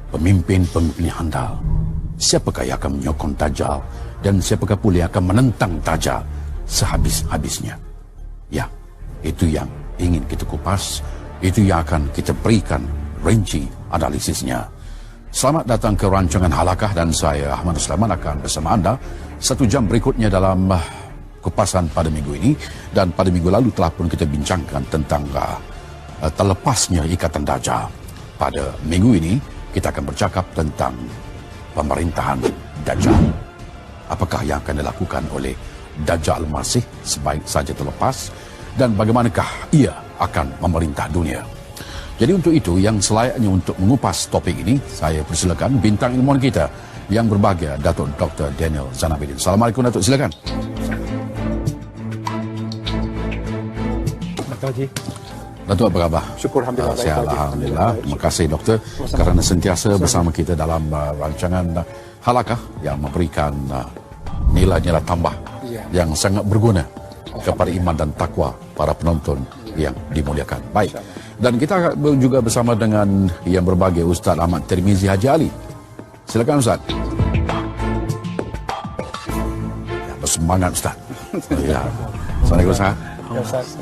pemimpin-pemimpin handal. Siapakah yang akan menyokong Dajjal dan siapakah pula yang akan menentang Dajjal sehabis-habisnya? Ya, itu yang ingin kita kupas, itu yang akan kita berikan rinci analisisnya. Selamat datang ke rancangan Halakah dan saya Ahmad Sulaiman akan bersama anda 1 jam berikutnya dalam kupasan pada minggu ini. Dan pada minggu lalu telah pun kita bincangkan tentang terlepasnya ikatan Dajjal. Pada minggu ini kita akan bercakap tentang pemerintahan Dajjal. Apakah yang akan dilakukan oleh Dajjal Masih sebaik saja terlepas, dan bagaimanakah ia akan memerintah dunia. Jadi untuk itu, yang selayaknya untuk mengupas topik ini, saya persilakan bintang ilmuwan kita yang berbahagia, Datuk Dr. Daniel Zanabidin. Assalamualaikum Datuk, silakan. Datuk Haji. Datuk, apa khabar? Syukur, Alhamdulillah. Sihat, Alhamdulillah. Terima kasih Doktor kerana sentiasa bersama kita dalam rancangan Halakah yang memberikan nilai-nilai tambah yang sangat berguna kepada iman dan takwa para penonton yang dimuliakan. Baik. Dan kita juga bersama dengan yang berbahagia Ustaz Ahmad Tirmizi Haji Ali. Silakan Ustaz. Ya, bersemangat Ustaz. Ya. Assalamualaikum Ustaz.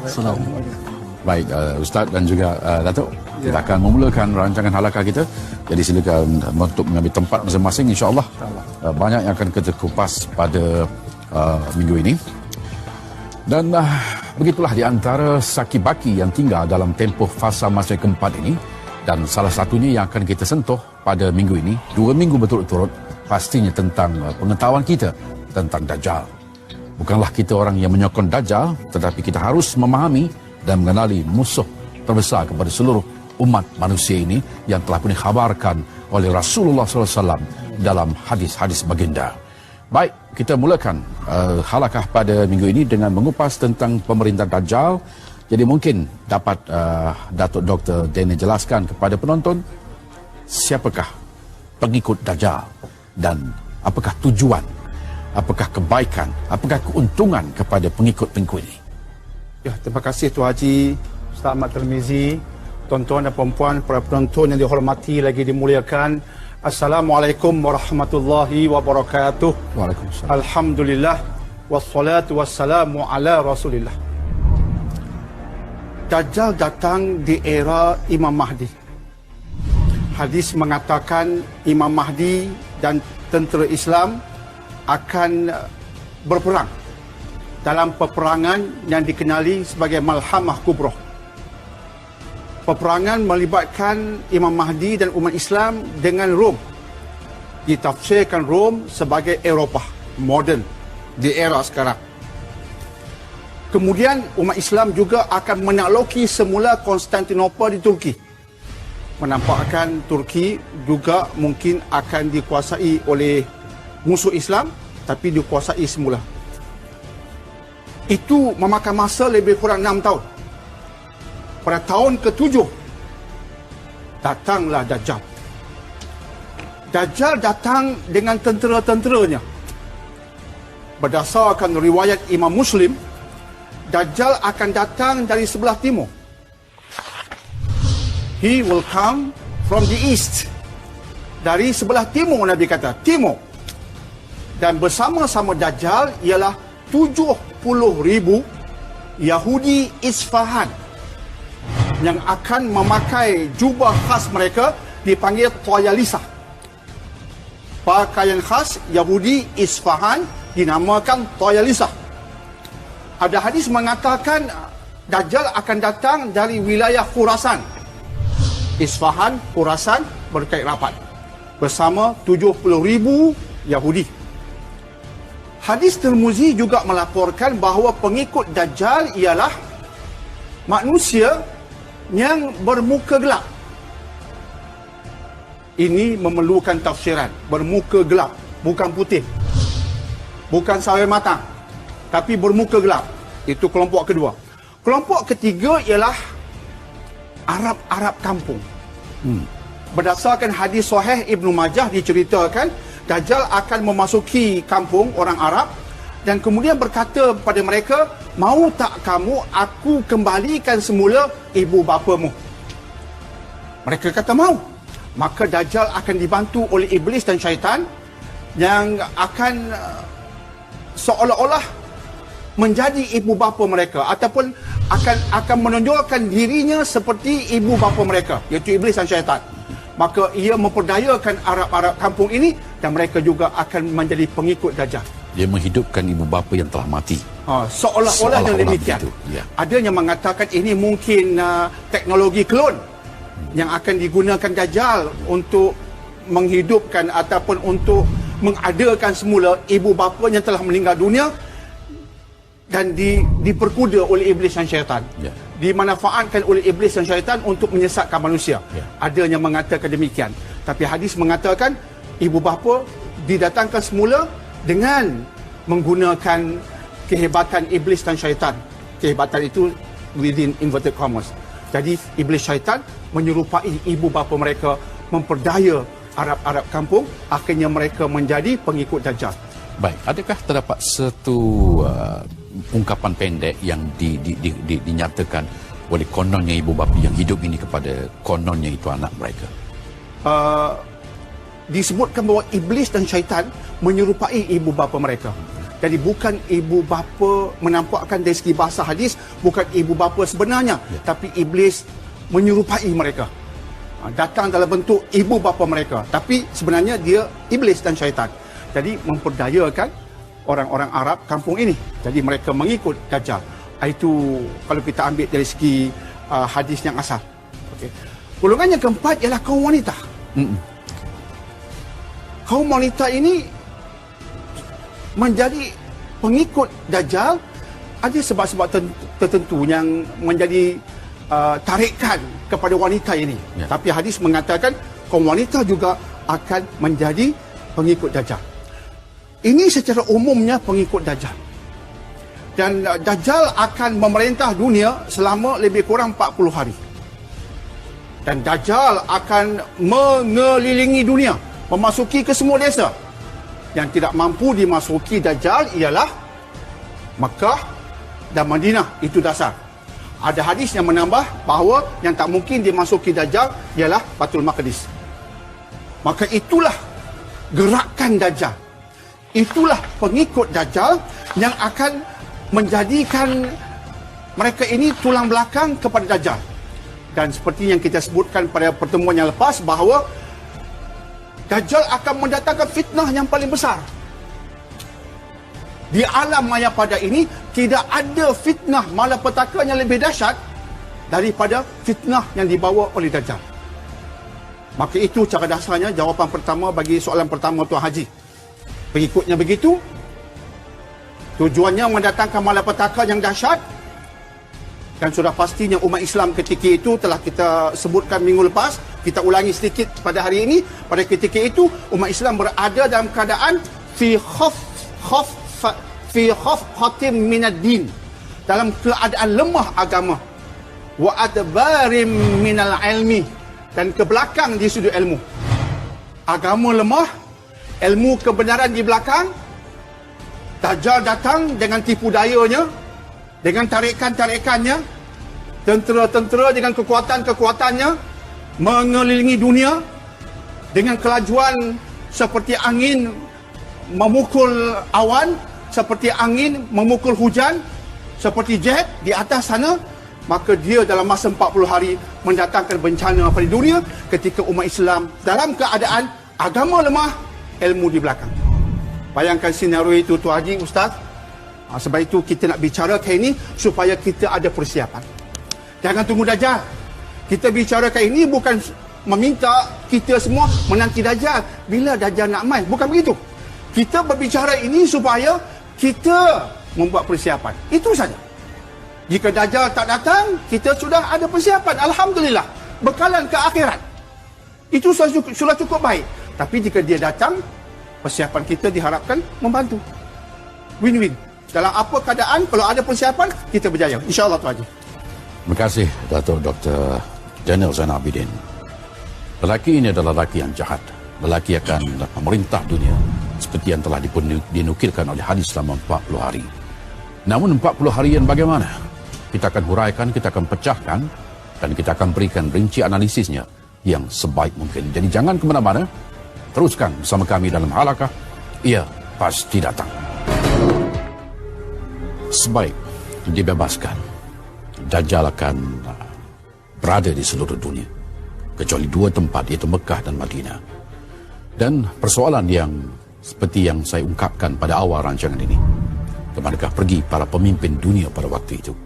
Assalamualaikum. Baik Ustaz dan juga Datuk, kita akan memulakan rancangan Halakah kita. Jadi silakan untuk mengambil tempat masing-masing, insya-Allah. Banyak yang akan kita kupas pada minggu ini. Dan begitulah di antara saki-baki yang tinggal dalam tempoh fasa masa keempat ini. Dan salah satunya yang akan kita sentuh pada minggu ini, 2 minggu berturut-turut, pastinya tentang pengetahuan kita tentang Dajjal. Bukanlah kita orang yang menyokong Dajjal, tetapi kita harus memahami dan mengenali musuh terbesar kepada seluruh umat manusia ini yang telah pun dikhabarkan oleh Rasulullah SAW dalam hadis-hadis baginda. Baik, kita mulakan halakah pada minggu ini dengan mengupas tentang pemerintahan Dajjal. Jadi mungkin dapat Datuk Dr. Daniel jelaskan kepada penonton siapakah pengikut Dajjal dan apakah tujuan, apakah kebaikan, apakah keuntungan kepada pengikut-pengikut ini. Ya, terima kasih Tuan Haji, Ustaz Ahmad Tirmizi, tuan-tuan dan puan-puan, para penonton yang dihormati lagi dimuliakan. Assalamualaikum warahmatullahi wabarakatuh. Waalaikumsalam. Alhamdulillah wassalatu wassalamu ala Rasulillah. Dajjal datang di era Imam Mahdi. Hadis mengatakan Imam Mahdi dan tentera Islam akan berperang dalam peperangan yang dikenali sebagai Malhamah Kubroh. Peperangan melibatkan Imam Mahdi dan umat Islam dengan Rom. Ditafsirkan Rom sebagai Eropah moden di era sekarang. Kemudian umat Islam juga akan menakluki semula Konstantinopel di Turki. Menampakkan Turki juga mungkin akan dikuasai oleh musuh Islam, tapi dikuasai semula. Itu memakan masa lebih kurang 6 tahun. Pada tahun ke-7 datanglah Dajjal. Dajjal datang dengan tentera-tenteranya. Berdasarkan riwayat Imam Muslim, Dajjal akan datang dari sebelah timur. He will come from the east. Dari sebelah timur, Nabi kata, timur. Dan bersama-sama Dajjal ialah 70,000 Yahudi Isfahan yang akan memakai jubah khas mereka dipanggil Tayalisah. Pakaian khas Yahudi Isfahan dinamakan Tayalisah. Ada hadis mengatakan Dajjal akan datang dari wilayah Khurasan. Isfahan, Khurasan berkait rapat bersama 70,000 Yahudi. Hadis Tirmizi juga melaporkan bahawa pengikut Dajjal ialah manusia yang bermuka gelap. Ini memerlukan tafsiran. Bermuka gelap, bukan putih, bukan sawo matang, tapi bermuka gelap. Itu kelompok kedua. Kelompok ketiga ialah Arab-Arab kampung. Berdasarkan hadis Sahih Ibnu Majah diceritakan Dajjal akan memasuki kampung orang Arab dan kemudian berkata kepada mereka, "Mau tak kamu aku kembalikan semula ibu bapamu?" Mereka kata mau. maka Dajjal akan dibantu oleh iblis dan syaitan yang akan seolah-olah menjadi ibu bapa mereka ataupun akan menonjolkan dirinya seperti ibu bapa mereka, iaitu iblis dan syaitan. Maka ia memperdayakan Arab-Arab kampung ini dan mereka juga akan menjadi pengikut Dajjal. Dia menghidupkan ibu bapa yang telah mati. Seolah-olah yang demikian. Ya. Ada yang mengatakan ini mungkin teknologi klon yang akan digunakan Dajjal untuk menghidupkan ataupun untuk mengadakan semula ibu bapa yang telah meninggal dunia dan diperkuda oleh iblis dan syaitan. Ya. Dimanfaatkan oleh iblis dan syaitan untuk menyesatkan manusia. Ya. Ada yang mengatakan demikian. Tapi hadis mengatakan ibu bapa didatangkan semula dengan menggunakan kehebatan iblis dan syaitan. Kehebatan itu within inverted commas. Jadi iblis syaitan menyerupai ibu bapa mereka, memperdaya Arab-Arab kampung, akhirnya mereka menjadi pengikut Dajjal. Baik, adakah terdapat satu ungkapan pendek yang dinyatakan oleh kononnya ibu bapa yang hidup ini kepada kononnya itu anak mereka? Disebutkan bahawa iblis dan syaitan menyerupai ibu bapa mereka. Jadi bukan ibu bapa menampakkan dari segi bahasa hadis, bukan ibu bapa sebenarnya, tapi iblis menyerupai mereka. Datang dalam bentuk ibu bapa mereka, tapi sebenarnya dia iblis dan syaitan. Jadi memperdayakan orang-orang Arab kampung ini. Jadi mereka mengikut Dajjal. Itu kalau kita ambil dari segi hadis yang asal. Okay. Golongan yang keempat ialah kaum wanita. Kaum wanita ini menjadi pengikut Dajjal. Ada sebab-sebab tertentu yang menjadi tarikan kepada wanita ini. Ya. Tapi hadis mengatakan kaum wanita juga akan menjadi pengikut Dajjal. Ini secara umumnya pengikut Dajjal. Dan Dajjal akan memerintah dunia selama lebih kurang 40 hari. Dan Dajjal akan mengelilingi dunia, memasuki ke semua desa. Yang tidak mampu dimasuki Dajjal ialah Makkah dan Madinah, itu dasar. Ada hadis yang menambah bahawa yang tak mungkin dimasuki Dajjal ialah Baitul Maqdis. Maka itulah gerakan Dajjal. Itulah pengikut Dajjal yang akan menjadikan mereka ini tulang belakang kepada Dajjal. Dan seperti yang kita sebutkan pada pertemuan yang lepas bahawa Dajjal akan mendatangkan fitnah yang paling besar. Di alam maya pada ini tidak ada fitnah malapetaka yang lebih dahsyat daripada fitnah yang dibawa oleh Dajjal. Maka itu cara dasarnya jawapan pertama bagi soalan pertama Tuan Haji. Pengikutnya begitu. Tujuannya mendatangkan malapetaka yang dahsyat. Dan sudah pastinya umat Islam ketika itu telah kita sebutkan minggu lepas. Kita ulangi sedikit pada hari ini. Pada ketika itu umat Islam berada dalam keadaan fi khafhatim minad din, dalam keadaan lemah agama, wa adbarim minal ilmi, dan ke belakang di sudut ilmu. Agama lemah, ilmu kebenaran di belakang. Dajjal datang dengan tipu dayanya, dengan tarikan-tarikannya, tentera-tentera dengan kekuatan-kekuatannya, mengelilingi dunia dengan kelajuan seperti angin memukul awan, seperti angin memukul hujan, seperti jet di atas sana. Maka dia dalam masa 40 hari mendatangkan bencana pada dunia ketika umat Islam dalam keadaan agama lemah, ilmu di belakang. Bayangkan senario itu Tuan Haji, Ustaz. Sebab itu kita nak bicarakan ini supaya kita ada persiapan. Jangan tunggu Dajjal. Kita bicarakan ini bukan meminta kita semua menanti Dajjal bila Dajjal nak mai. Bukan begitu. Kita berbicara ini supaya kita membuat persiapan. Itu saja. Jika Dajjal tak datang, kita sudah ada persiapan. Alhamdulillah. Bekalan ke akhirat. Itu sudah cukup baik. Tapi jika dia datang, persiapan kita diharapkan membantu. Win-win. Dalam apa keadaan, kalau ada persiapan, kita berjaya. InsyaAllah Tuan Haji. Terima kasih Dato' Dr. Daniel Zainal Abidin. Lelaki ini adalah lelaki yang jahat. Lelaki akan memerintah dunia seperti yang telah dinukilkan oleh hadis selama 40 hari. Namun 40 harian bagaimana? Kita akan huraikan, kita akan pecahkan dan kita akan berikan rinci analisisnya yang sebaik mungkin. Jadi jangan ke mana-mana, teruskan bersama kami dalam Halakah Ia Pasti Datang. Sebaik dibebaskan, Dajjal akan berada di seluruh dunia, kecuali dua tempat, iaitu Mekah dan Madinah. Dan persoalan yang seperti yang saya ungkapkan pada awal rancangan ini, kemanakah pergi para pemimpin dunia pada waktu itu?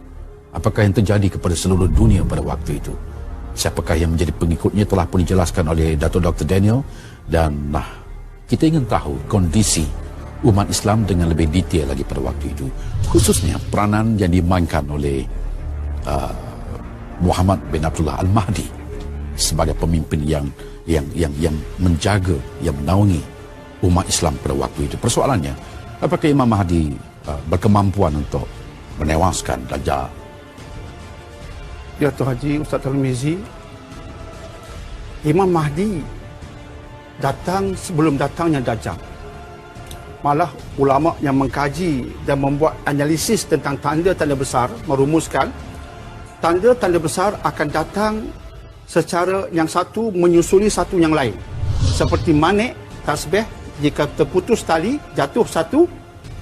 Apakah yang terjadi kepada seluruh dunia pada waktu itu? Siapakah yang menjadi pengikutnya telah pun dijelaskan oleh Dato' Dr. Daniel. Dan kita ingin tahu kondisi umat Islam dengan lebih detail lagi pada waktu itu, khususnya peranan yang dimainkan oleh Muhammad bin Abdullah Al-Mahdi sebagai pemimpin yang menjaga, yang menaungi umat Islam pada waktu itu. Persoalannya, apakah Imam Mahdi berkemampuan untuk menewaskan Dajjal? Ya Tuan Haji Ustaz Tarmizi, Imam Mahdi datang sebelum datangnya Dajjal. Malah ulama yang mengkaji dan membuat analisis tentang tanda-tanda besar merumuskan tanda-tanda besar akan datang secara yang satu menyusuli satu yang lain. Seperti manik, tasbih, jika terputus tali, jatuh satu,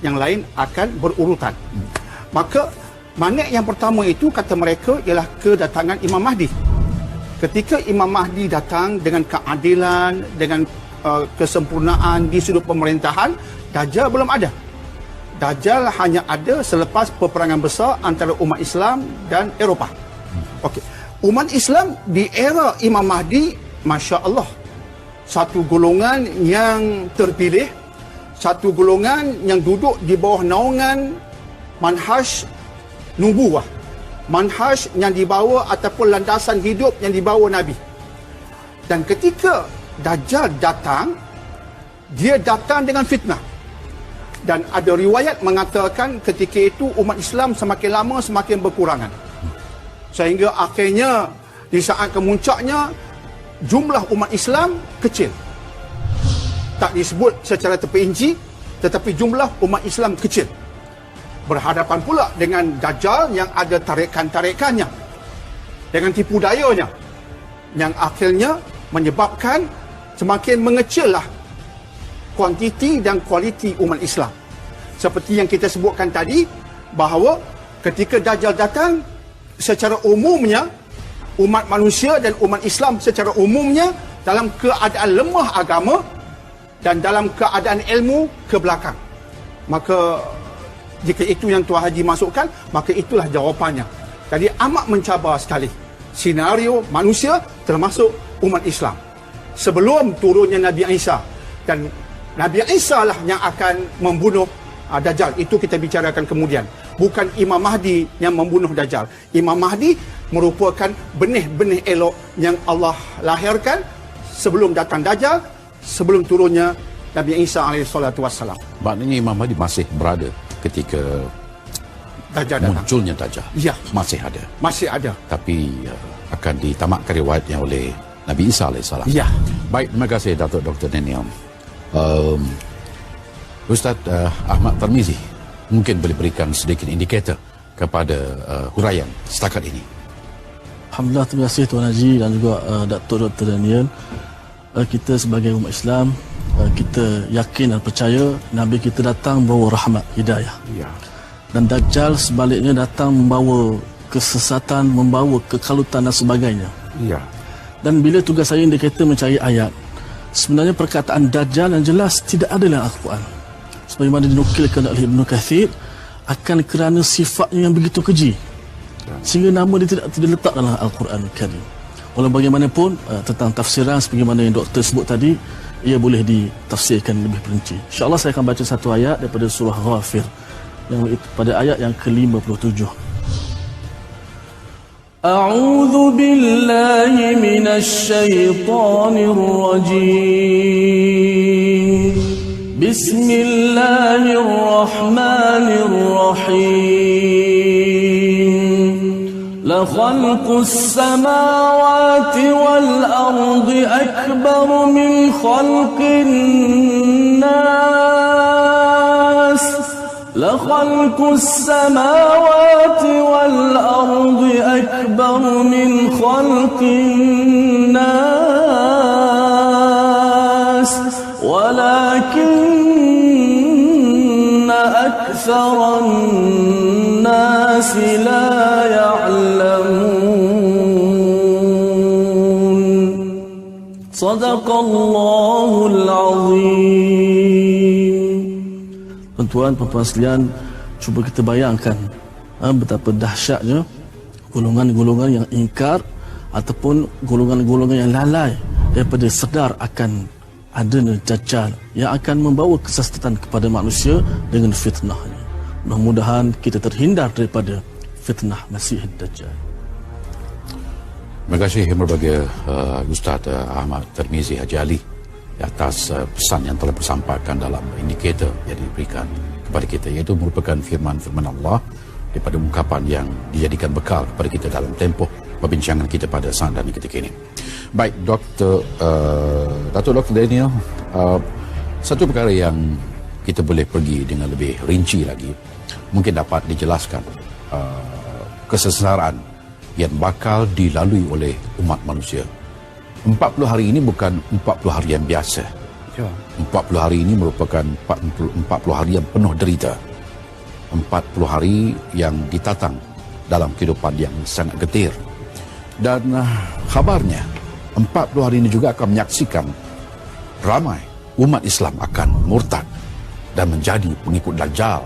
yang lain akan berurutan. Maka manik yang pertama itu, kata mereka, ialah kedatangan Imam Mahdi. Ketika Imam Mahdi datang dengan keadilan, dengan kesempurnaan di sudut pemerintahan, Dajjal belum ada. Dajjal hanya ada selepas peperangan besar antara umat Islam dan Eropah. Okey. Umat Islam di era Imam Mahdi, Masya Allah, satu golongan yang terpilih, satu golongan yang duduk di bawah naungan manhaj nubuwah, manhaj yang dibawa ataupun landasan hidup yang dibawa Nabi. Dan ketika Dajjal datang, dia datang dengan fitnah. Dan ada riwayat mengatakan ketika itu umat Islam semakin lama semakin berkurangan. Sehingga akhirnya di saat kemuncaknya jumlah umat Islam kecil. Tak disebut secara terperinci, tetapi jumlah umat Islam kecil. Berhadapan pula dengan Dajjal yang ada tarikan-tarikannya, dengan tipu dayanya, yang akhirnya menyebabkan semakin mengecillah kuantiti dan kualiti umat Islam. Seperti yang kita sebutkan tadi, bahawa ketika Dajjal datang, secara umumnya umat manusia dan umat Islam secara umumnya dalam keadaan lemah agama dan dalam keadaan ilmu ke belakang. Maka jika itu yang Tuan Haji masukkan, maka itulah jawapannya. Jadi amat mencabar sekali senario manusia termasuk umat Islam sebelum turunnya Nabi Isa. Dan Nabi Isa lah yang akan membunuh Dajjal. Itu kita bicarakan kemudian. Bukan Imam Mahdi yang membunuh Dajjal. Imam Mahdi merupakan benih-benih elok yang Allah lahirkan sebelum datang Dajjal, sebelum turunnya Nabi Isa AS. Maknanya Imam Mahdi masih berada ketika Dajjal datang. Munculnya Dajjal. Ya. Masih ada. Masih ada. Tapi akan ditamatkan riwayatnya oleh Nabi Isa AS. Ya. Baik, terima kasih Dato' Dr. Daniel. Ustaz Ahmad Tarmizi mungkin boleh berikan sedikit indikator kepada huraian setakat ini. Alhamdulillah, terima kasih Tuan Haji dan juga Dato' Dr. Daniel. Kita sebagai umat Islam, kita yakin dan percaya Nabi kita datang membawa rahmat, hidayah. Ya. Dan Dajjal sebaliknya datang membawa kesesatan, membawa kekalutan dan sebagainya. Ya. Dan bila tugas saya indikator mencari ayat, sebenarnya perkataan Dajjal yang jelas tidak ada dalam Al-Quran. Sebagaimana dinukilkan oleh Ibn Kathir, akan kerana sifatnya yang begitu keji, sehingga nama dia tidak letak dalam Al-Quran Karim. Walau bagaimanapun, tentang tafsiran sebagaimana yang doktor sebut tadi, ia boleh ditafsirkan lebih perinci. InsyaAllah saya akan baca satu ayat daripada surah Ghafir, yang pada ayat yang ke-57. A'udzu billahi minasy syaithanir rajim. Bismillahirrahmanirrahim. La khalqus samawati wal ardi akbar min khalqin nas. لخلق السماوات والأرض أكبر من خلق الناس ولكن أكثر الناس لا يعلمون صدق الله العظيم. Tuan-tuan, puan-puan sekalian, cuba kita bayangkan betapa dahsyatnya golongan-golongan yang ingkar ataupun golongan-golongan yang lalai daripada sedar akan adanya Dajjal yang akan membawa kesesatan kepada manusia dengan fitnahnya. Mudah-mudahan kita terhindar daripada fitnah Masih Dajjal. Terima kasih berbagai Ustaz Ahmad Tirmizi Haji Ali atas pesan yang telah disampaikan dalam indikator yang diberikan kepada kita, iaitu merupakan firman-firman Allah daripada ungkapan yang dijadikan bekal kepada kita dalam tempoh perbincangan kita pada saat dan ketika ini. Baik, Datuk Dr. Daniel, satu perkara yang kita boleh pergi dengan lebih rinci lagi, mungkin dapat dijelaskan kesesaran yang bakal dilalui oleh umat manusia. 40 hari ini bukan 40 hari yang biasa. 40 hari ini merupakan 40 hari yang penuh derita. 40 hari yang ditatang dalam kehidupan yang sangat getir. Dan khabarnya 40 hari ini juga akan menyaksikan ramai umat Islam akan murtad dan menjadi pengikut Dajjal,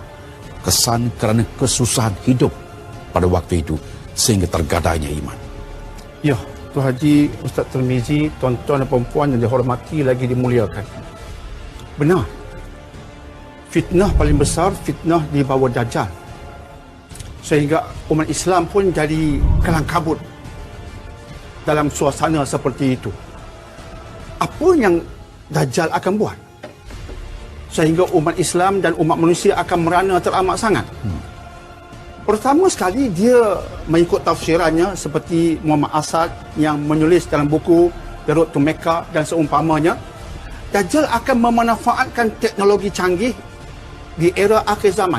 kesan kerana kesusahan hidup pada waktu itu sehingga tergadainya iman. Ya, Tuan Haji, Ustaz Tirmizi, tuan-tuan dan perempuan yang dihormati lagi dimuliakan. Benar. Fitnah paling besar, fitnah di bawah Dajjal. Sehingga umat Islam pun jadi kelang kabut dalam suasana seperti itu. Apa yang Dajjal akan buat sehingga umat Islam dan umat manusia akan merana teramat sangat? Pertama sekali, dia mengikut tafsirannya seperti Muhammad Asad yang menulis dalam buku The Road to Mecca dan seumpamanya. Dajjal akan memanfaatkan teknologi canggih di era akhir zaman.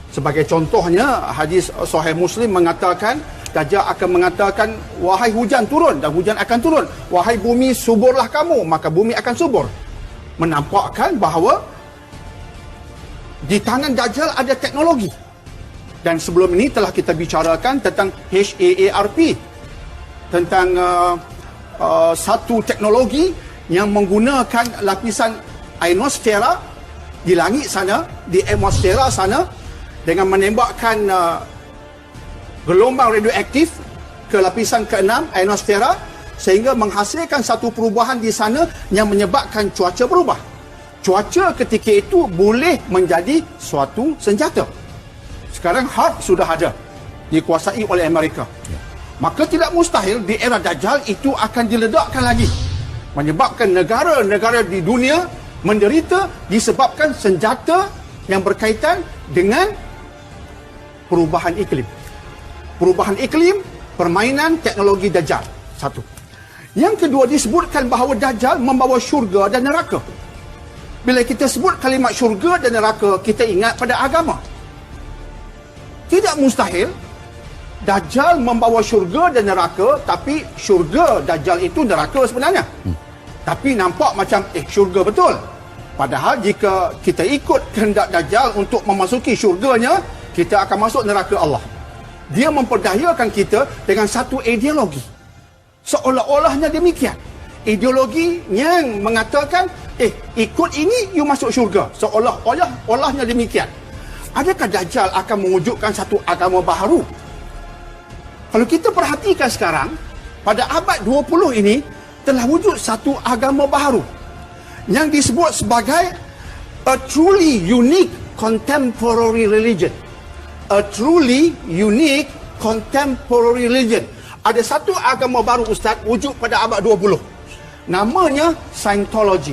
Sebagai contohnya, hadis Sahih Muslim mengatakan, Dajjal akan mengatakan, wahai hujan turun, dan hujan akan turun. Wahai bumi, suburlah kamu, maka bumi akan subur. Menampakkan bahawa di tangan Dajjal ada teknologi. Dan sebelum ini telah kita bicarakan tentang HAARP, tentang satu teknologi yang menggunakan lapisan ionosfera di langit sana, di atmosfera sana, dengan menembakkan gelombang radioaktif ke lapisan ke-6 ionosfera, sehingga menghasilkan satu perubahan di sana yang menyebabkan cuaca berubah. Cuaca ketika itu boleh menjadi suatu senjata. Sekarang HAARP sudah ada, dikuasai oleh Amerika. Maka tidak mustahil di era Dajjal itu akan diledakkan lagi, menyebabkan negara-negara di dunia menderita disebabkan senjata yang berkaitan dengan perubahan iklim. Perubahan iklim, permainan teknologi Dajjal. Satu. Yang kedua, disebutkan bahawa Dajjal membawa syurga dan neraka. Bila kita sebut kalimat syurga dan neraka, kita ingat pada agama. Tidak mustahil Dajjal membawa syurga dan neraka, tapi syurga Dajjal itu neraka sebenarnya. Tapi nampak macam syurga betul. Padahal jika kita ikut kehendak Dajjal untuk memasuki syurganya, kita akan masuk neraka Allah. Dia memperdayakan kita dengan satu ideologi. Seolah-olahnya demikian. Ideologi yang mengatakan, ikut ini you masuk syurga. Seolah-olahnya demikian. Adakah Dajjal akan mewujudkan satu agama baharu? Kalau kita perhatikan sekarang, pada abad 20 ini, telah wujud satu agama baharu yang disebut sebagai a truly unique contemporary religion. A truly unique contemporary religion. Ada satu agama baru, Ustaz, wujud pada abad 20. Namanya Scientology.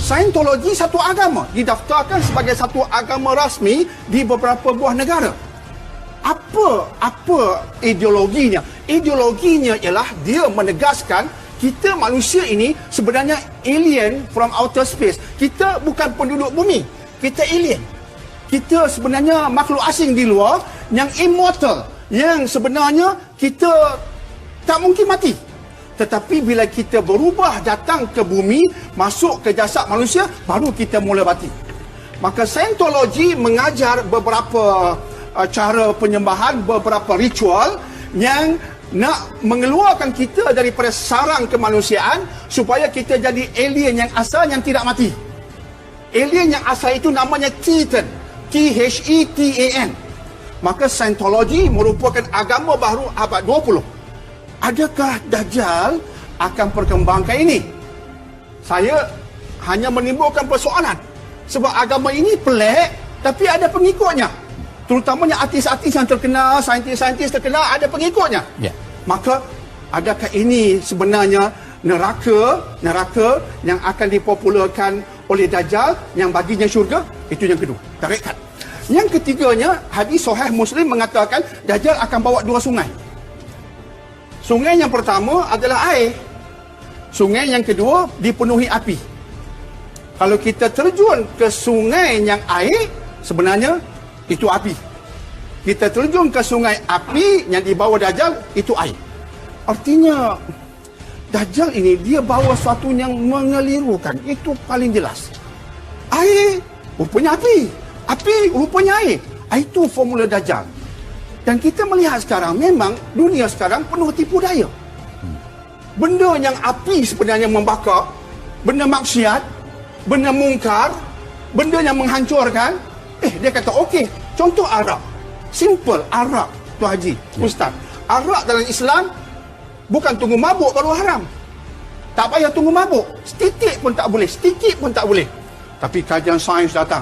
Scientology satu agama, didaftarkan sebagai satu agama rasmi di beberapa buah negara. Apa ideologinya? Ideologinya ialah dia menegaskan kita manusia ini sebenarnya alien from outer space. Kita bukan penduduk bumi, kita alien. Kita sebenarnya makhluk asing di luar yang immortal, yang sebenarnya kita tak mungkin mati. Tetapi bila kita berubah datang ke bumi, masuk ke jasad manusia, baru kita mula mati. Maka Scientology mengajar beberapa cara penyembahan, beberapa ritual yang nak mengeluarkan kita daripada sarang kemanusiaan supaya kita jadi alien yang asal yang tidak mati. Alien yang asal itu namanya Thetan. Thetan. Maka Scientology merupakan agama baru abad 20. Adakah Dajjal akan perkembangkan ini? Saya hanya menimbulkan persoalan. Sebab agama ini pelik, tapi ada pengikutnya. Terutamanya artis-artis yang terkenal, saintis-saintis terkenal, ada pengikutnya. Ya. Maka adakah ini sebenarnya neraka yang akan dipopularkan oleh Dajjal yang baginya syurga? Itu yang kedua. Tarikat. Yang ketiganya, hadis Sahih Muslim mengatakan Dajjal akan bawa 2 sungai. Sungai yang pertama adalah air. Sungai yang kedua dipenuhi api. Kalau kita terjun ke sungai yang air, sebenarnya itu api. Kita terjun ke sungai api yang dibawa Dajjal, itu air. Artinya Dajjal ini dia bawa sesuatu yang mengelirukan. Itu paling jelas. Air rupanya api. Api rupanya air. Itu formula Dajjal. Dan kita melihat sekarang, memang dunia sekarang penuh tipu daya. Benda yang api sebenarnya membakar, benda maksiat, benda mungkar, benda yang menghancurkan, dia kata okey. Contoh arak. Simple, arak, Tuan Haji, Ustaz. Arak dalam Islam bukan tunggu mabuk baru haram. Tak payah tunggu mabuk. Setitik pun tak boleh. Sedikit pun tak boleh. Tapi kajian sains datang.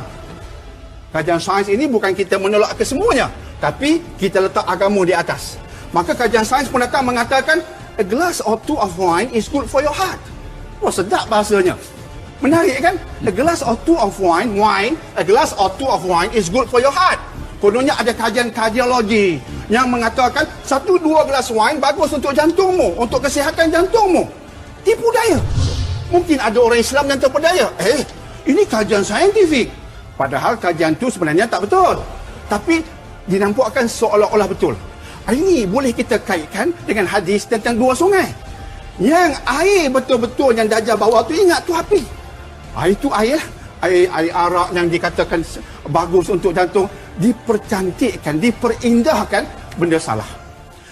Kajian sains ini bukan kita menolak kesemuanya, tapi kita letak agama di atas. Maka kajian sains pun datang mengatakan a glass or two of wine is good for your heart. Oh, sedap bahasanya. Menarik kan? A glass or two of wine, a glass or two of wine is good for your heart. Kononnya ada kajian kardiologi yang mengatakan 1-2 gelas wine bagus untuk jantungmu, untuk kesihatan jantungmu. Tipu daya. Mungkin ada orang Islam yang terpedaya. Ini kajian saintifik. Padahal kajian itu sebenarnya tak betul. Tapi dinampakkan seolah-olah betul. Ini boleh kita kaitkan dengan hadis tentang 2 sungai. Yang air betul-betul yang Dajjal bawa tu, ingat tu api. Itu air lah. Air arak yang dikatakan bagus untuk jantung, dipercantikkan, diperindahkan, benda salah.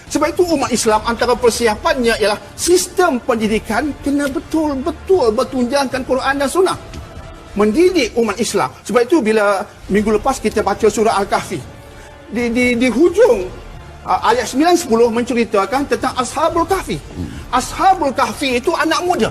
Sebab itu umat Islam antara persiapannya ialah sistem pendidikan kena betul-betul bertunjangkan Quran dan Sunnah. Mendidik umat Islam. Sebab itu bila minggu lepas kita baca surah Al-Kahfi, di hujung ayat 9-10 menceritakan tentang Ashabul Kahfi. Ashabul Kahfi itu anak muda.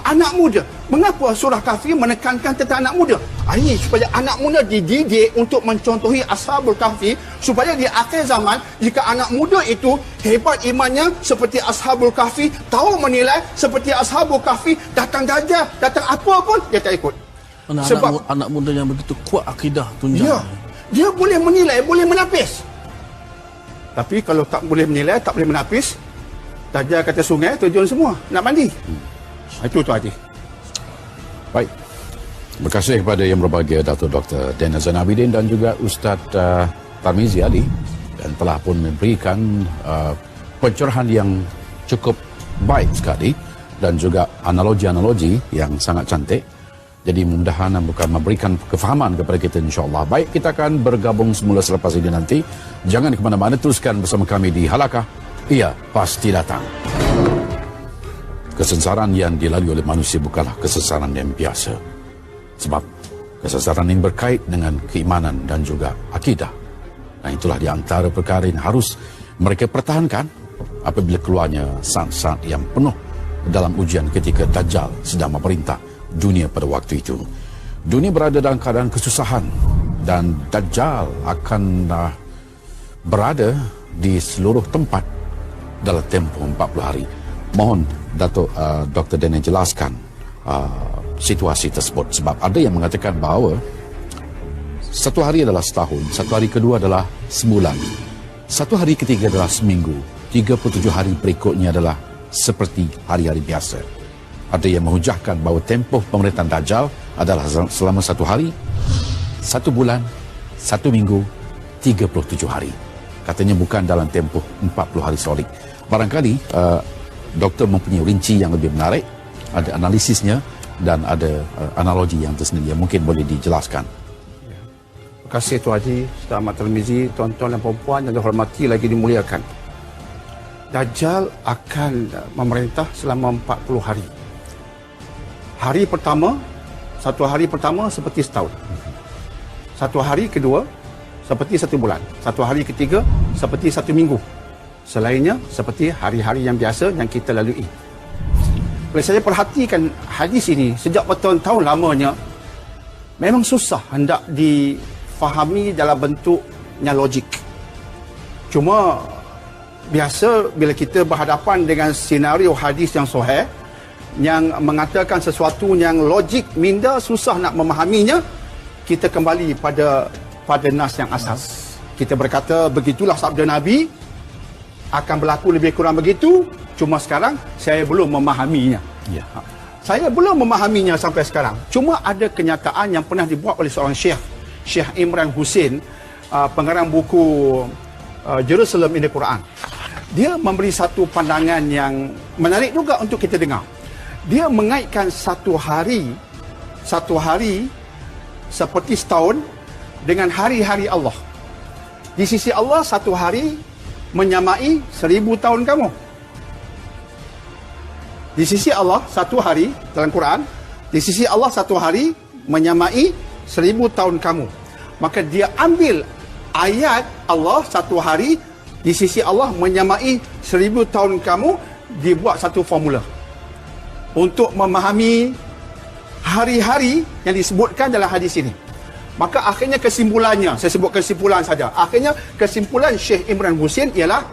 Anak muda. Mengapa surah Kahfi menekankan tentang anak muda? Ini supaya anak muda dididik untuk mencontohi Ashabul Kahfi, supaya di akhir zaman jika anak muda itu hebat imannya seperti Ashabul Kahfi, tahu menilai seperti Ashabul Kahfi, datang Dajjal, datang apa pun dia tak ikut. Sebab anak muda yang begitu kuat akidah tunjang. Ya, dia boleh menilai, boleh menapis. Tapi kalau tak boleh menilai, tak boleh menapis, Dajjal kata sungai, terjun semua nak mandi. Itu tu Haji. Baik. Terima kasih kepada yang berbahagia Datuk Dr. Daniel Zainal Abidin dan juga Ustaz Tarmizi Ali, dan telah pun memberikan pencerahan yang cukup baik sekali dan juga analogi-analogi yang sangat cantik. Jadi mudah-mudahan bukan memberikan kefahaman kepada kita, insya-Allah. Baik, kita akan bergabung semula selepas ini nanti. Jangan ke mana-mana, teruskan bersama kami di Halakah Ia Pasti Datang. Kesengsaraan yang dilalui oleh manusia bukanlah kesengsaraan yang biasa. Sebab kesengsaraan ini berkait dengan keimanan dan juga akidah. Dan itulah di antara perkara yang harus mereka pertahankan apabila keluarnya saat-saat yang penuh dalam ujian ketika Dajjal sedang memerintah dunia pada waktu itu. Dunia berada dalam keadaan kesusahan dan Dajjal akan berada di seluruh tempat dalam tempoh 40 hari. Mohon Datuk Dr. Daniel jelaskan situasi tersebut, sebab ada yang mengatakan bahawa satu hari adalah setahun, satu hari kedua adalah sebulan, satu hari ketiga adalah seminggu, 37 hari berikutnya adalah seperti hari-hari biasa. Ada yang menghujahkan bahawa tempoh pemerintahan Dajjal adalah selama satu hari, satu bulan, satu minggu, 37 hari. Katanya bukan dalam tempoh 40 hari solid. Barangkali doktor mempunyai rinci yang lebih menarik, ada analisisnya dan ada analogi yang tersendiri yang mungkin boleh dijelaskan. Terima kasih Tuan Haji, Ustaz Ahmad Tarmizi, tuan-tuan dan puan-puan yang dihormati lagi dimuliakan. Dajjal akan memerintah selama 40 hari. Satu hari pertama seperti setahun. Satu hari kedua seperti 1 bulan. Satu hari ketiga seperti 1 minggu. Selainnya seperti hari-hari yang biasa yang kita lalui. Kalau saya perhatikan hadis ini sejak bertahun-tahun lamanya, memang susah hendak difahami dalam bentuknya logik. Cuma biasa bila kita berhadapan dengan senario hadis yang sahih yang mengatakan sesuatu yang logik minda susah nak memahaminya, kita kembali pada nas yang asas. Kita berkata begitulah sabda Nabi, akan berlaku lebih kurang begitu, cuma sekarang saya belum memahaminya. Ya. Saya belum memahaminya sampai sekarang. Cuma ada kenyataan yang pernah dibuat oleh seorang Syekh Imran Hussein, pengarang buku Jerusalem in the Quran. Dia memberi satu pandangan yang menarik juga untuk kita dengar. Dia mengaitkan satu hari seperti setahun dengan hari-hari Allah. Di sisi Allah satu hari menyamai 1000 tahun kamu. Di sisi Allah satu hari dalam Quran, di sisi Allah satu hari menyamai 1000 tahun kamu. Maka dia ambil ayat Allah satu hari di sisi Allah menyamai 1000 tahun kamu, dibuat satu formula untuk memahami hari-hari yang disebutkan dalam hadis ini. Maka akhirnya kesimpulannya, saya sebut kesimpulan saja. Akhirnya kesimpulan Syekh Imran Hussein ialah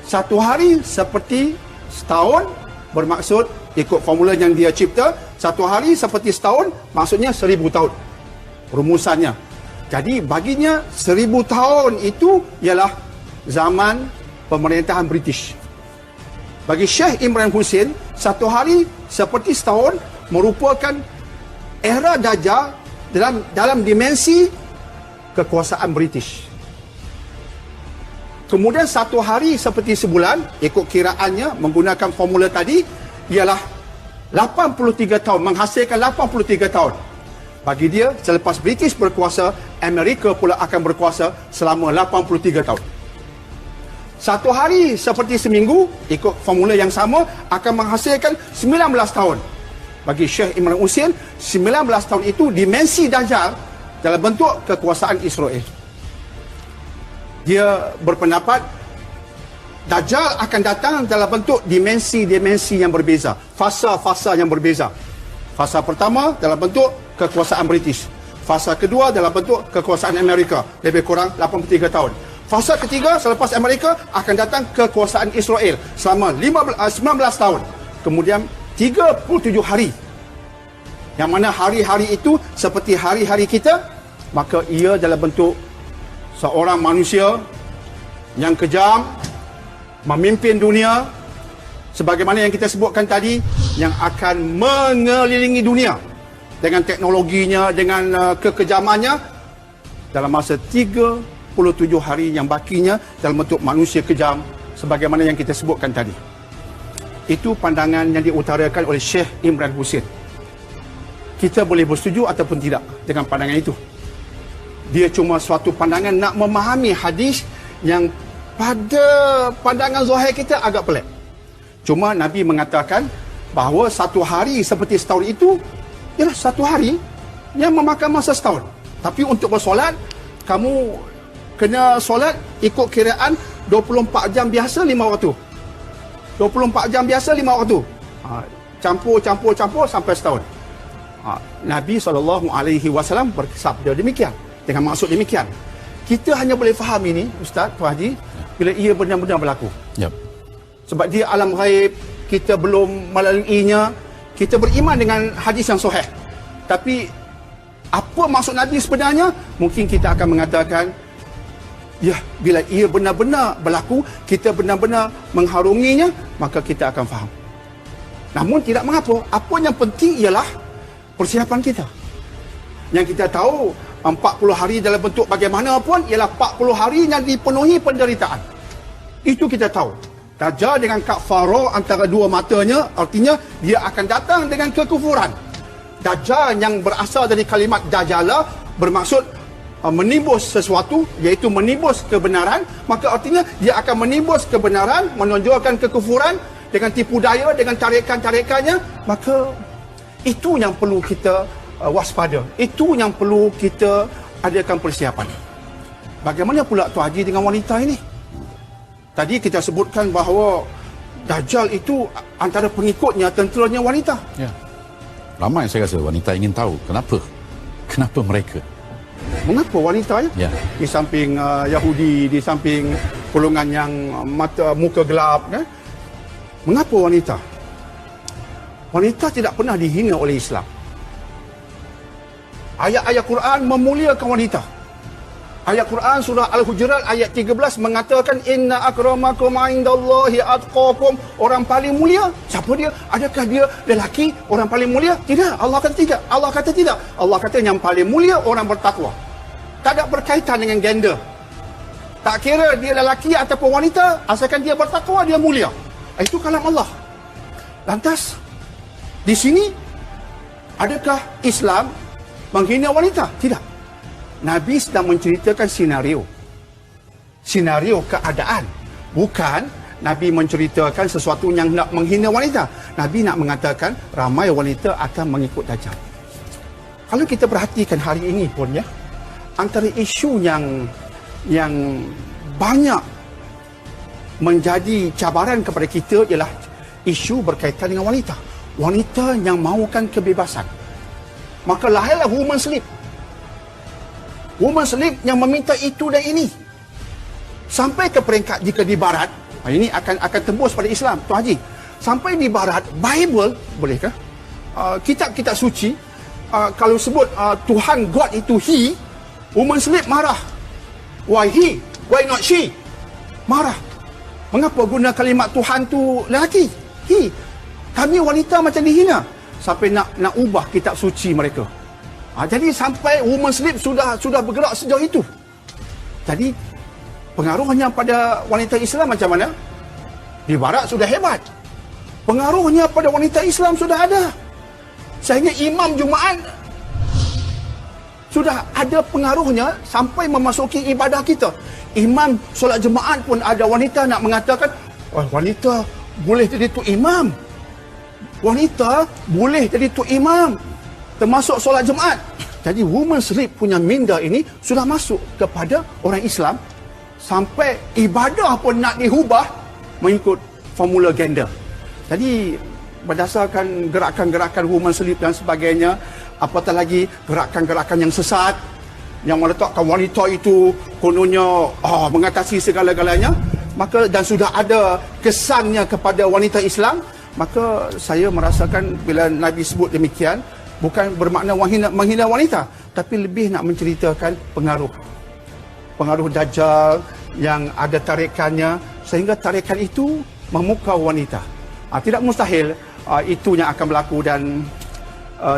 satu hari seperti setahun, bermaksud ikut formula yang dia cipta, satu hari seperti setahun, maksudnya 1000 tahun. Rumusannya. Jadi baginya 1000 tahun itu ialah zaman pemerintahan British. Bagi Syekh Imran Hussein, satu hari seperti setahun merupakan era Dajjal dalam dimensi kekuasaan British. Kemudian satu hari seperti sebulan, ikut kiraannya menggunakan formula tadi, ialah 83 tahun, menghasilkan 83 tahun. Bagi dia, selepas British berkuasa, Amerika pula akan berkuasa selama 83 tahun. Satu hari seperti seminggu, ikut formula yang sama, akan menghasilkan 19 tahun. Bagi Syekh Imran Hussein, 19 tahun itu dimensi Dajjal dalam bentuk kekuasaan Israel. Dia berpendapat Dajjal akan datang dalam bentuk dimensi-dimensi yang berbeza, fasa-fasa yang berbeza. Fasa pertama dalam bentuk kekuasaan British. Fasa kedua dalam bentuk kekuasaan Amerika, lebih kurang 83 tahun. Fasa ketiga selepas Amerika akan datang kekuasaan Israel selama 19 tahun. Kemudian 37 hari, yang mana hari-hari itu seperti hari-hari kita, maka ia dalam bentuk seorang manusia yang kejam memimpin dunia sebagaimana yang kita sebutkan tadi, yang akan mengelilingi dunia dengan teknologinya, dengan kekejamannya dalam masa 37 hari yang bakinya dalam bentuk manusia kejam sebagaimana yang kita sebutkan tadi. Itu pandangan yang diutarakan oleh Syekh Imran Hussein. Kita boleh bersetuju ataupun tidak dengan pandangan itu. Dia cuma suatu pandangan nak memahami hadis yang pada pandangan zahir kita agak pelik. Cuma Nabi mengatakan bahawa satu hari seperti setahun itu ialah satu hari yang memakan masa setahun. Tapi untuk bersolat, kamu kena solat ikut kiraan 24 jam biasa 5 waktu. 24 jam biasa 5 waktu. Campur sampai setahun. Nabi SAW bersabda demikian. Dengan maksud demikian. Kita hanya boleh faham ini, Ustaz, Tuan Haji, bila ia benar-benar berlaku. Yep. Sebab dia alam ghaib, kita belum melaluinya. Kita beriman dengan hadis yang sahih. Tapi apa maksud Nabi sebenarnya? Mungkin kita akan mengatakan, ya, bila ia benar-benar berlaku, kita benar-benar mengharunginya, maka kita akan faham. Namun tidak mengapa. Apa yang penting ialah persiapan kita. Yang kita tahu 40 hari dalam bentuk bagaimanapun ialah 40 hari yang dipenuhi penderitaan. Itu kita tahu. Dajjal dengan kafara antara dua matanya, artinya dia akan datang dengan kekufuran. Dajjal yang berasal dari kalimat dajjala bermaksud menimbus sesuatu, iaitu menimbus kebenaran, maka artinya dia akan menimbus kebenaran, menonjolkan kekufuran dengan tipu daya, dengan tarikan-tarikannya. Maka itu yang perlu kita waspada. Itu yang perlu kita adakan persiapan. Bagaimana pula Tuan Haji dengan wanita ini? Tadi kita sebutkan bahawa Dajjal itu antara pengikutnya tenteranya wanita. Ya. Ramai saya rasa wanita ingin tahu kenapa mereka. Mengapa wanita ya? Di samping Yahudi, di samping golongan yang muka gelap, kan? Mengapa wanita? Wanita tidak pernah dihina oleh Islam. Ayat-ayat Quran memuliakan wanita. Ayat Quran surah Al-Hujurat ayat 13 mengatakan inna akramakum indallahi atqakum. Orang paling mulia siapa dia? Adakah dia lelaki orang paling mulia? Tidak. Allah kata tidak. Allah kata tidak. Allah kata yang paling mulia orang bertakwa. Tak ada berkaitan dengan gender. Tak kira dia lelaki ataupun wanita, asalkan dia bertakwa dia mulia. Itu kalam Allah. Lantas di sini adakah Islam menghina wanita? Tidak. Nabi sedang menceritakan senario keadaan, bukan Nabi menceritakan sesuatu yang nak menghina wanita. Nabi nak mengatakan ramai wanita akan mengikut Dajjal. Kalau kita perhatikan hari ini pun ya, antara isu yang banyak menjadi cabaran kepada kita ialah isu berkaitan dengan wanita. Wanita yang mahukan kebebasan. Maka lahirlah women's league. Women's league yang meminta itu dan ini. Sampai ke peringkat jika di barat, ini akan tembus pada Islam, Tuan Haji. Sampai di barat, Bible, bolehkah? Kitab-kitab suci, kalau sebut Tuhan God itu He, women's league marah. Why He? Why not she? Marah. Mengapa guna kalimat Tuhan tu lelaki? He. Kami wanita macam dihina. Sampai nak ubah kitab suci mereka. Jadi sampai women's league sudah bergerak sejauh itu. Jadi pengaruhnya pada wanita Islam macam mana? Di barat sudah hebat. Pengaruhnya pada wanita Islam sudah ada. Sehingga imam Jumaat sudah ada pengaruhnya sampai memasuki ibadah kita. Imam solat Jumaat pun ada wanita nak mengatakan, wanita boleh jadi tu imam. Wanita boleh jadi tu imam. Termasuk solat Jumaat. Jadi women's league punya minda ini sudah masuk kepada orang Islam. Sampai ibadah pun nak diubah mengikut formula gender. Jadi berdasarkan gerakan-gerakan women's league dan sebagainya, apatah lagi gerakan-gerakan yang sesat yang meletakkan wanita itu kononnya mengatasi segala-galanya, maka dan sudah ada kesannya kepada wanita Islam, maka saya merasakan bila Nabi sebut demikian bukan bermakna menghina wanita, tapi lebih nak menceritakan pengaruh Dajjal yang ada tarikannya, sehingga tarikan itu memukau wanita. Tidak mustahil itu yang akan berlaku, dan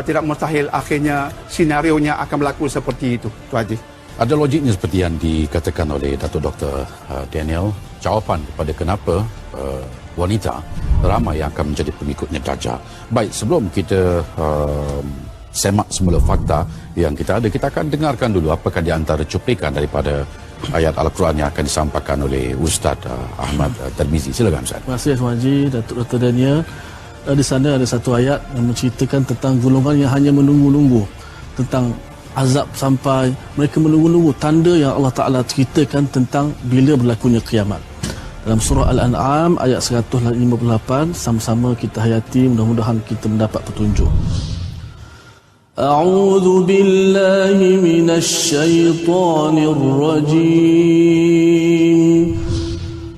tidak mustahil akhirnya senarionya akan berlaku seperti itu, Tuan Haji. Ada logiknya seperti yang dikatakan oleh Datuk Dr. Daniel, jawapan kepada kenapa wanita ramai yang akan menjadi pengikutnya Dajjal. Baik, sebelum kita semak semula fakta yang kita ada, kita akan dengarkan dulu apakah di antara cuplikan daripada ayat Al-Quran yang akan disampaikan oleh Ustaz Ahmad Tarmizi. Silakan Ustaz. Terima kasih Tuan Haji, Datuk Dr. Daniel. Di sana ada satu ayat yang menceritakan tentang golongan yang hanya menunggu-nunggu tentang azab, sampai mereka menunggu-nunggu tanda yang Allah Ta'ala ceritakan tentang bila berlakunya kiamat. Dalam surah Al-An'am ayat 158, sama-sama kita hayati, mudah-mudahan kita mendapat petunjuk. A'udzu billahi minasy syaithanir rajim.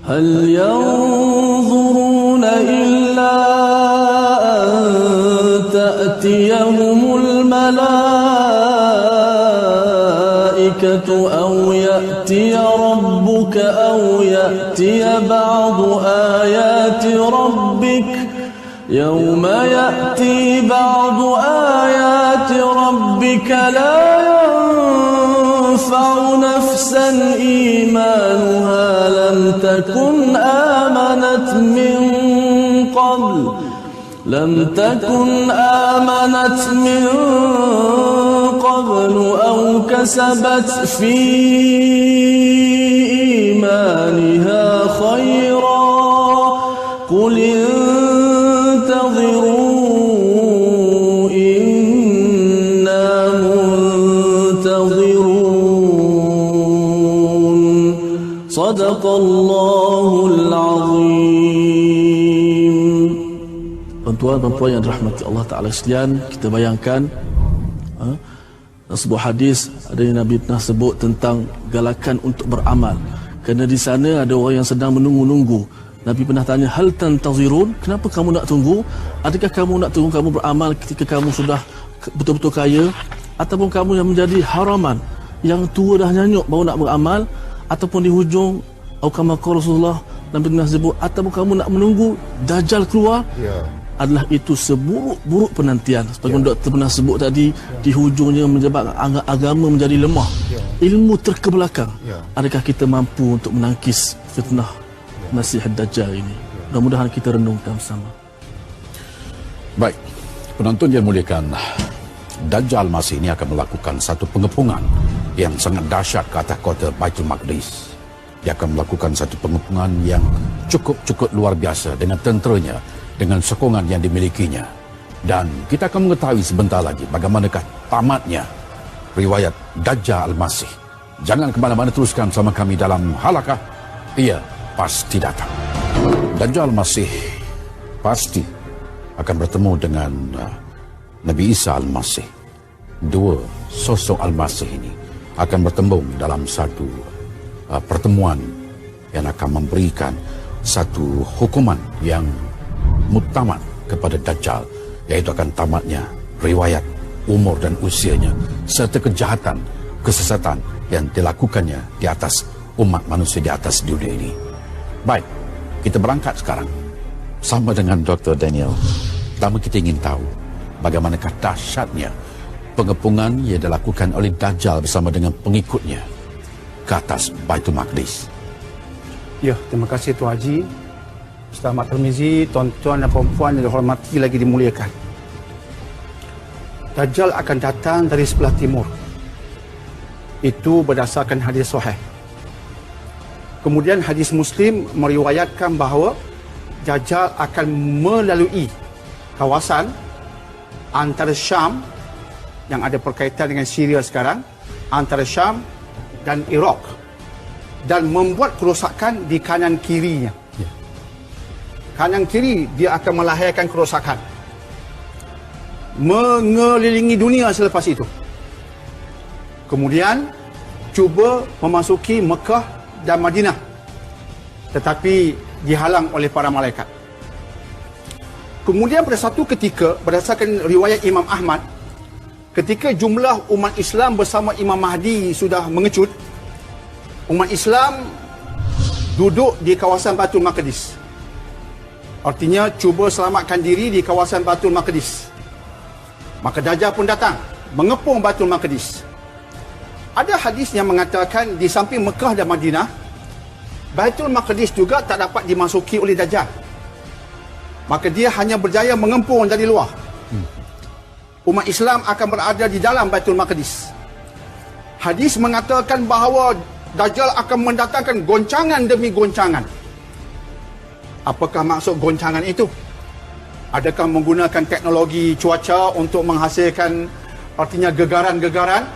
Hal yanzuruna illa an ta'tiyahumul malaikatu aw ya'tiya rabbuka aw ya'tiya ba'du ayati rabbik. يوم يأتي بعض آيات ربك لا ينفع نفسا نفسا إيمانها لم تكن آمنت من قبل أو كسبت في إيمانها خيرا قل انتظروا إنا منتظرون صدق الله العظيم. Tuan-tuan dan puan yang dirahmati Allah Ta'ala sekalian, kita bayangkan sebuah hadis ada yang Nabi pernah sebut tentang galakan untuk beramal. Kerana di sana ada orang yang sedang menunggu-nunggu. Nabi pernah tanya, hal tantazirun, kenapa kamu nak tunggu? Adakah kamu nak tunggu kamu beramal ketika kamu sudah betul-betul kaya, ataupun kamu yang menjadi haraman, yang tua dah nyanyuk baru nak beramal, ataupun di hujung kama qala Rasulullah Nabi pernah sebut, ataupun kamu nak menunggu Dajjal keluar? Adalah itu seburuk-buruk penantian. Sebagai doktor pernah sebut tadi, di hujungnya menyebabkan agama menjadi lemah, ilmu terkebelakang. Adakah kita mampu untuk menangkis fitnah Masih Dajjal ini? Mudah-mudahan kita renungkan bersama. Baik, penonton yang muliakan, Dajjal Masih ini akan melakukan satu pengepungan yang sangat dahsyat ke atas kota Baitul Maqdis. Dia akan melakukan satu pengepungan yang cukup luar biasa dengan tenteranya, dengan sokongan yang dimilikinya. Dan kita akan mengetahui sebentar lagi bagaimanakah tamatnya riwayat Dajjal Al-Masih. Jangan ke mana-mana, teruskan sama kami dalam Halakah Ia Pasti Datang. Dajjal Al-Masih pasti akan bertemu dengan Nabi Isa Al-Masih. Dua sosok Al-Masih ini akan bertemu dalam satu pertemuan yang akan memberikan satu hukuman yang muktamad kepada Dajjal, iaitu akan tamatnya riwayat umur dan usianya serta kejahatan, kesesatan yang dilakukannya di atas umat manusia di atas dunia ini. Baik, kita berangkat sekarang sama dengan Dr. Daniel. Pertama kita ingin tahu bagaimanakah dahsyatnya pengepungan yang dilakukan oleh Dajjal bersama dengan pengikutnya ke atas Baitul Maqdis. Ya, terima kasih Tuan Haji, Ustaz Ahmad Tirmizi, tuan-tuan dan puan yang dihormati lagi dimuliakan. Dajjal akan datang dari sebelah timur. Itu berdasarkan hadis sahih. Kemudian hadis Muslim meriwayatkan bahawa Dajjal akan melalui kawasan antara Syam yang ada berkaitan dengan Syria sekarang, antara Syam dan Iraq, dan membuat kerosakan di kanan kirinya. Kanan kiri dia akan melahirkan kerosakan, mengelilingi dunia selepas itu. Kemudian cuba memasuki Mekah dan Madinah, tetapi dihalang oleh para malaikat. Kemudian pada satu ketika, berdasarkan riwayat Imam Ahmad, ketika jumlah umat Islam bersama Imam Mahdi sudah mengecut, umat Islam duduk di kawasan Baitul Maqdis. Artinya cuba selamatkan diri di kawasan Baitul Maqdis. Maka Dajjal pun datang mengepung Baitul Maqdis. Ada hadis yang mengatakan di samping Mekah dan Madinah, Baitul Maqdis juga tak dapat dimasuki oleh Dajjal. Maka dia hanya berjaya mengepung dari luar. Umat Islam akan berada di dalam Baitul Maqdis. Hadis mengatakan bahawa Dajjal akan mendatangkan goncangan demi goncangan. Apakah maksud goncangan itu? Adakah menggunakan teknologi cuaca untuk menghasilkan artinya gegaran-gegaran?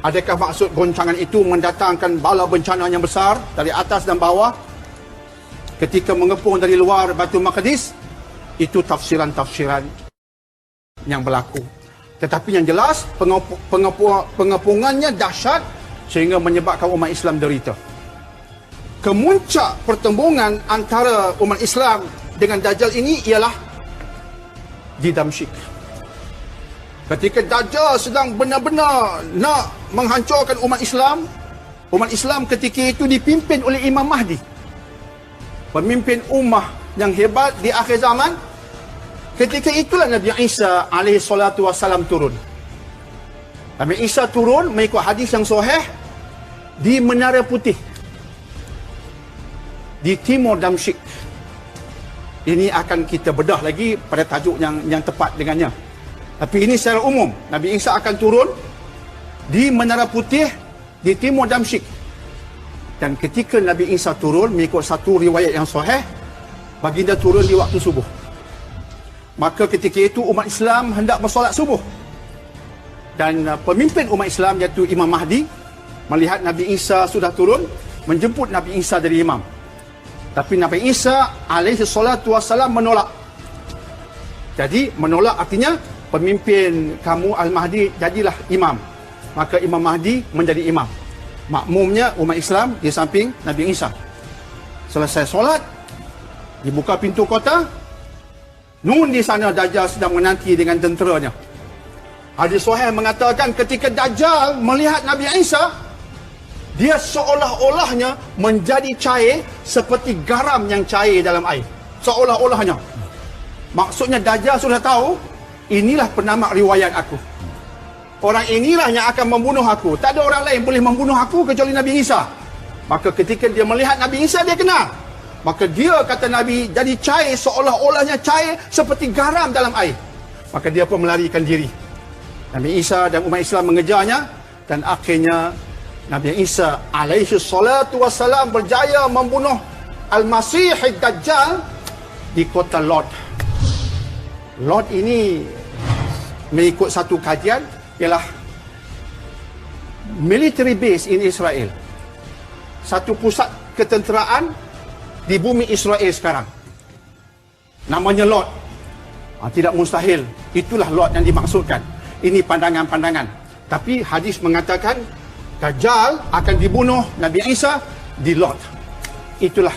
Adakah maksud goncangan itu mendatangkan bala bencana yang besar dari atas dan bawah ketika mengepung dari luar Baitul Maqdis? Itu tafsiran-tafsiran yang berlaku. Tetapi yang jelas pengepungannya dahsyat sehingga menyebabkan umat Islam derita. Kemuncak pertembungan antara umat Islam dengan Dajjal ini ialah di Damsyik. Ketika Dajjal sedang benar-benar nak menghancurkan umat Islam ketika itu dipimpin oleh Imam Mahdi, pemimpin ummah yang hebat di akhir zaman. Ketika itulah Nabi Isa alaihi salatu wassalam turun. Nabi Isa turun mengikut hadis yang sahih di Menara Putih, di Timur Damsyik. Ini akan kita bedah lagi pada tajuk yang tepat dengannya. Tapi ini secara umum, Nabi Isa akan turun di Menara Putih di Timur Damsyik. Dan ketika Nabi Isa turun, mengikut satu riwayat yang sahih, baginda turun di waktu subuh. Maka ketika itu umat Islam hendak bersolat subuh. Dan pemimpin umat Islam iaitu Imam Mahdi melihat Nabi Isa sudah turun, menjemput Nabi Isa dari imam. Tapi Nabi Isa alaihi salatu wassalam menolak. Jadi menolak artinya pemimpin kamu Al-Mahdi jadilah imam. Maka Imam Mahdi menjadi imam. Makmumnya umat Islam di samping Nabi Isa. Selesai solat, dibuka pintu kota. Nun di sana Dajjal sedang menanti dengan tenteranya. Hadis sahih mengatakan ketika Dajjal melihat Nabi Isa, dia seolah-olahnya menjadi cair seperti garam yang cair dalam air. Seolah-olahnya. Maksudnya Dajjal sudah tahu, inilah penamak riwayat aku. Orang inilah yang akan membunuh aku. Tak ada orang lain boleh membunuh aku kecuali Nabi Isa. Maka ketika dia melihat Nabi Isa, dia kenal. Maka dia, kata Nabi, jadi cair seolah-olahnya cair seperti garam dalam air. Maka dia pun melarikan diri. Nabi Isa dan umat Islam mengejarnya. Dan akhirnya Nabi Isa alaihi salatu wassalam berjaya membunuh Al-Masih Ad-Dajjal di kota Lod. Lod ini mengikut satu kajian ialah military base in Israel. Satu pusat ketenteraan di bumi Israel sekarang. Namanya Lod. Tidak mustahil. Itulah Lod yang dimaksudkan. Ini pandangan-pandangan. Tapi hadis mengatakan Dajjal akan dibunuh Nabi Isa di Lod. Itulah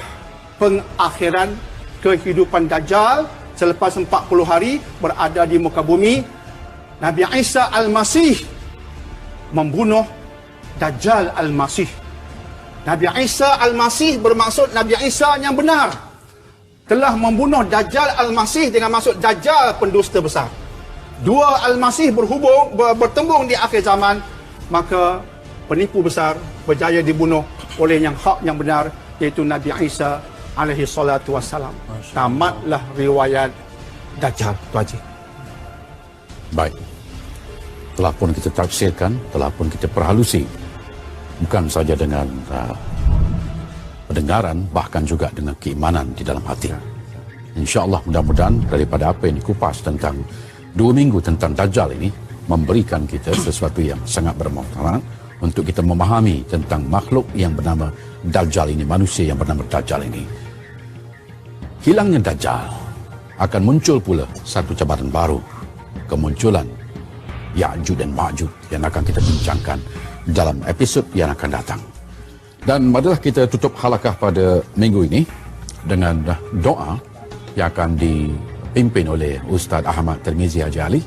pengakhiran kehidupan Dajjal selepas 40 hari berada di muka bumi. Nabi Isa Al-Masih membunuh Dajjal Al-Masih. Nabi Isa Al-Masih bermaksud Nabi Isa yang benar. Telah membunuh Dajjal Al-Masih dengan maksud Dajjal pendusta besar. Dua Al-Masih bertembung di akhir zaman, maka penipu besar berjaya dibunuh oleh yang hak yang benar, iaitu Nabi Isa alaihi salatu wassalam. Tamatlah riwayat Dajjal, Tuan Haji. Baik. Telah pun kita tafsirkan, telah pun kita perhalusi. Bukan saja dengan pendengaran, bahkan juga dengan keimanan di dalam hati. InsyaAllah mudah-mudahan daripada apa yang dikupas tentang 2 minggu tentang Dajjal ini, memberikan kita sesuatu yang sangat bermanfaat untuk kita memahami tentang makhluk yang bernama Dajjal ini, manusia yang bernama Dajjal ini. Hilangnya Dajjal akan muncul pula satu cabaran baru, kemunculan Ya'juj dan Ma'juj yang akan kita bincangkan dalam episod yang akan datang. Dan marilah kita tutup halakah pada minggu ini dengan doa yang akan dipimpin oleh Ustaz Ahmad Tirmizi Haji Ali,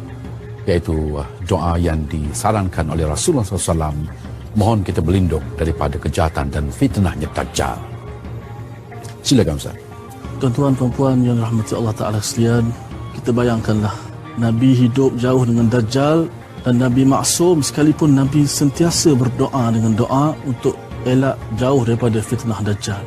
iaitu doa yang disarankan oleh Rasulullah SAW. Mohon kita berlindung daripada kejahatan dan fitnahnya Dajjal. Silakan Ustaz. Tuan-tuan, puan-puan yang rahmati Allah Ta'ala sekalian, kita bayangkanlah Nabi hidup jauh dengan Dajjal, dan Nabi maksum sekalipun Nabi sentiasa berdoa dengan doa untuk elak jauh daripada fitnah Dajjal.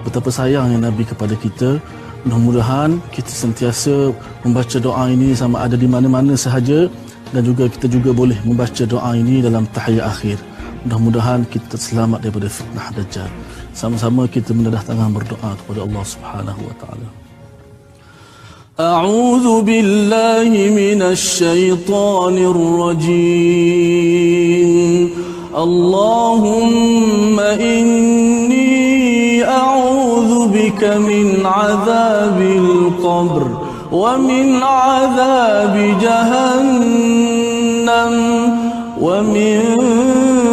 Betapa sayangnya Nabi kepada kita. Mudah-mudahan kita sentiasa membaca doa ini sama ada di mana-mana sahaja, dan juga kita juga boleh membaca doa ini dalam tahiyat akhir. Mudah-mudahan kita selamat daripada fitnah Dajjal. Sama-sama kita menadah tangan berdoa kepada Allah Subhanahu wa taala. A'udzu billahi minasy syaithanir rajim. Allahumma inni a'udzu bika min 'adzabil qabr wa min 'adzabi jahannam wa min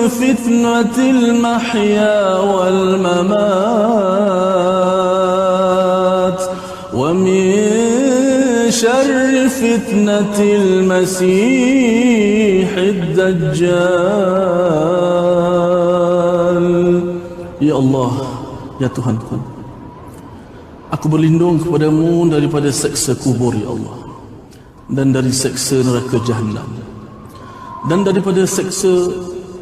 fitnatil mahya wal mamat wa min syarri fitnatil masiihid dajjal. Ya Allah, ya Tuhanku, aku berlindung kepadamu daripada seksa kubur, ya Allah, dan dari seksa neraka Jahannam, dan daripada seksa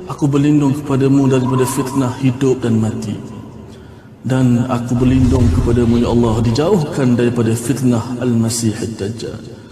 aku berlindung kepadamu daripada fitnah hidup dan mati. Dan aku berlindung kepadamu ya Allah dijauhkan daripada fitnah Al-Masih Ad-Dajjal.